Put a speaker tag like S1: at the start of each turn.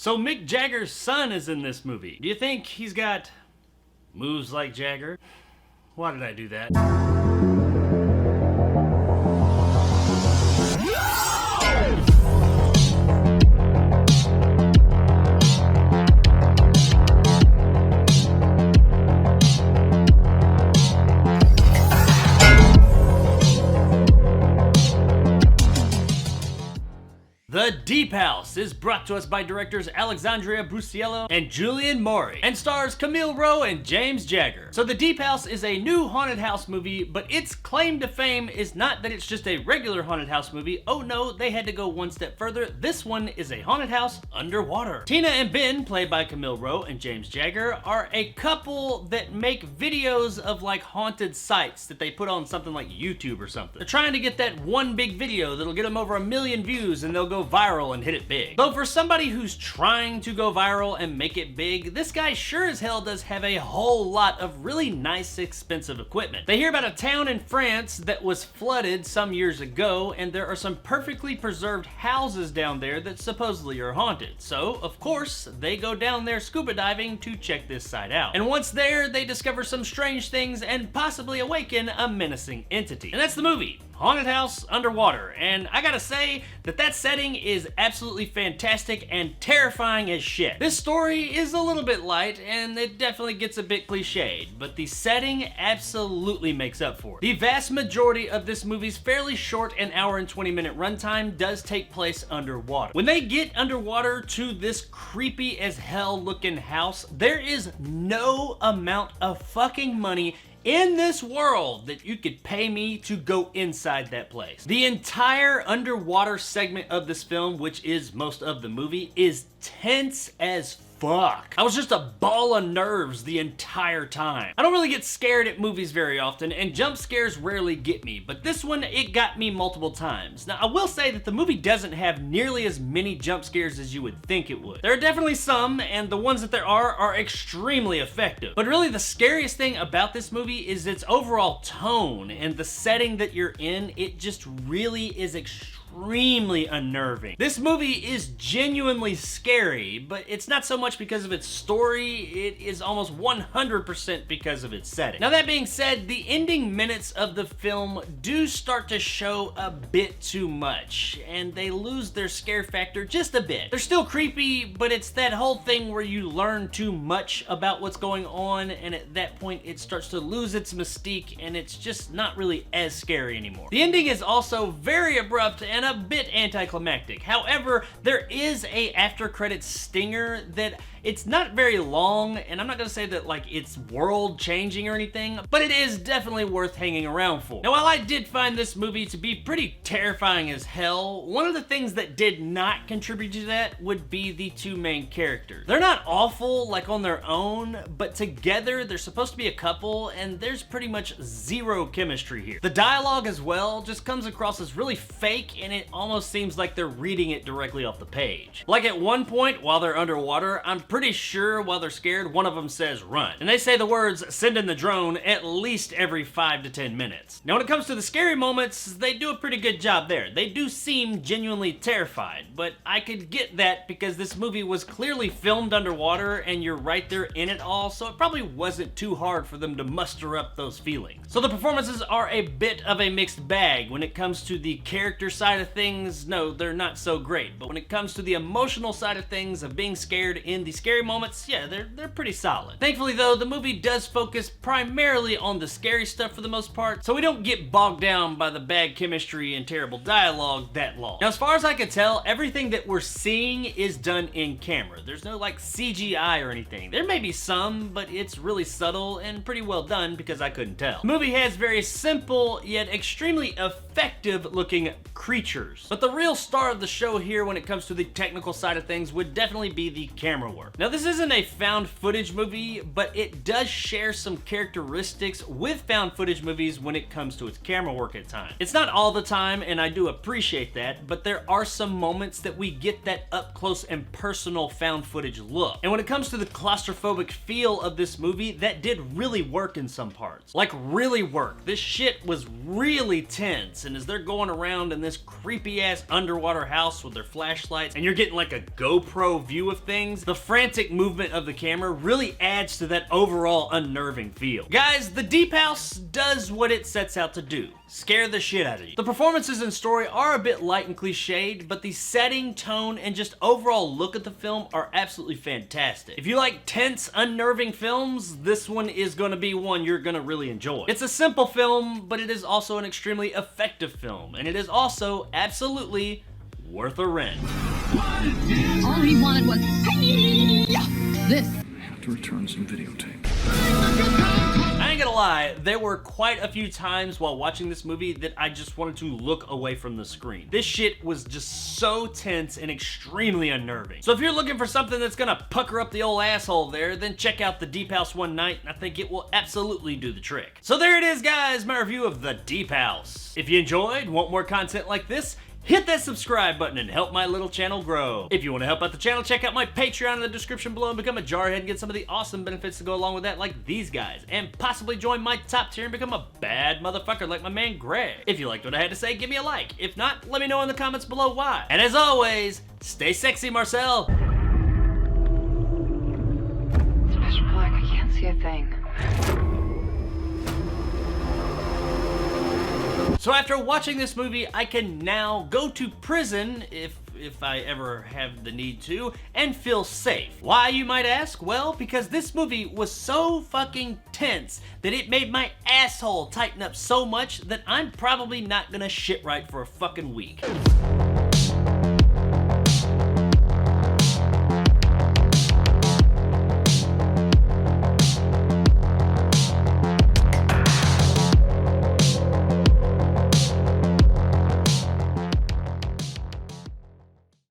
S1: So Mick Jagger's son is in this movie. Do you think he's got moves like Jagger? Why did I do that? The Deep House is brought to us by directors Alexandria Bruciello and Julian Maury, and stars Camille Rowe and James Jagger. So The Deep House is a new haunted house movie, but its claim to fame is not that it's just a regular haunted house movie. Oh no, they had to go one step further. This one is a haunted house underwater. Tina and Ben, played by Camille Rowe and James Jagger, are a couple that make videos of like haunted sites that they put on something like YouTube or something. They're trying to get that one big video that'll get them over 1 million views and they'll go viral and hit it big. Though for somebody who's trying to go viral and make it big, this guy sure as hell does have a whole lot of really nice, expensive equipment. They hear about a town in France that was flooded some years ago, and there are some perfectly preserved houses down there that supposedly are haunted. So, of course, they go down there scuba diving to check this site out. And once there, they discover some strange things and possibly awaken a menacing entity. And that's the movie. Haunted House Underwater, and I gotta say that setting is absolutely fantastic and terrifying as shit. This story is a little bit light and it definitely gets a bit cliched, but the setting absolutely makes up for it. The vast majority of this movie's fairly short 1 hour and 20-minute runtime does take place underwater. When they get underwater to this creepy as hell looking house, there is no amount of fucking money in this world that you could pay me to go inside that place. The entire underwater segment of this film, which is most of the movie, is tense as fuck. I was just a ball of nerves the entire time. I don't really get scared at movies very often, and jump scares rarely get me, but this one, it got me multiple times. Now, I will say that the movie doesn't have nearly as many jump scares as you would think it would. There are definitely some, and the ones that there are extremely effective. But really, the scariest thing about this movie is its overall tone, and the setting that you're in, it just really is extremely unnerving. This movie is genuinely scary, but it's not so much because of its story, it is almost 100% because of its setting. Now that being said, the ending minutes of the film do start to show a bit too much, and they lose their scare factor just a bit. They're still creepy, but it's that whole thing where you learn too much about what's going on, and at that point it starts to lose its mystique, and it's just not really as scary anymore. The ending is also very abrupt and a bit anticlimactic. However, there is a after credits stinger that it's not very long, and I'm not gonna say that like it's world changing or anything, but it is definitely worth hanging around for. Now, while I did find this movie to be pretty terrifying as hell, one of the things that did not contribute to that would be the two main characters. They're not awful like on their own, but together they're supposed to be a couple, and there's pretty much zero chemistry here. The dialogue as well just comes across as really fake, and it almost seems like they're reading it directly off the page. Like at one point while they're underwater, I'm pretty sure while they're scared, one of them says run. And they say the words send in the drone at least every 5 to 10 minutes. Now when it comes to the scary moments, they do a pretty good job there. They do seem genuinely terrified, but I could get that because this movie was clearly filmed underwater and you're right there in it all, so it probably wasn't too hard for them to muster up those feelings. So the performances are a bit of a mixed bag. When it comes to the character side of things, no, they're not so great. But when it comes to the emotional side of things, of being scared in the scary moments, yeah, they're pretty solid. Thankfully though, the movie does focus primarily on the scary stuff for the most part, so we don't get bogged down by the bad chemistry and terrible dialogue that long. Now as far as I can tell, everything that we're seeing is done in camera. There's no like CGI or anything. There may be some, but it's really subtle and pretty well done because I couldn't tell. The movie has very simple yet extremely effective looking creatures. But the real star of the show here when it comes to the technical side of things would definitely be the camera work. Now this isn't a found footage movie, but it does share some characteristics with found footage movies when it comes to its camera work at times. It's not all the time, and I do appreciate that, but there are some moments that we get that up close and personal found footage look. And when it comes to the claustrophobic feel of this movie, that did really work in some parts. Like really work. This shit was really tense, and as they're going around in this creepy ass underwater house with their flashlights and you're getting like a GoPro view of things, the frantic movement of the camera really adds to that overall unnerving feel. Guys, the Deep House does what it sets out to do. Scare the shit out of you. The performances and story are a bit light and cliched, but the setting, tone, and just overall look at the film are absolutely fantastic. If you like tense, unnerving films, this one is gonna be one you're gonna really enjoy. It's a simple film, but it is also an extremely effective film, and it is also absolutely worth a rent.
S2: All he wanted was this.
S3: I have to return some videotape.
S1: I ain't gonna lie, there were quite a few times while watching this movie that I just wanted to look away from the screen. This shit was just so tense and extremely unnerving. So if you're looking for something that's gonna pucker up the old asshole there, then check out The Deep House one night, and I think it will absolutely do the trick. So there it is, guys, my review of The Deep House. If you enjoyed, want more content like this, hit that subscribe button and help my little channel grow. If you want to help out the channel, check out my Patreon in the description below and become a jarhead and get some of the awesome benefits to go along with that, like these guys, and possibly join my top tier and become a bad motherfucker like my man Greg. If you liked what I had to say, give me a like. If not, let me know in the comments below why. And as always, stay sexy, Marcel.
S4: It's pitch black, I can't see a thing.
S1: So after watching this movie, I can now go to prison, if I ever have the need to, and feel safe. Why, you might ask? Well, because this movie was so fucking tense that it made my asshole tighten up so much that I'm probably not gonna shit right for a fucking week.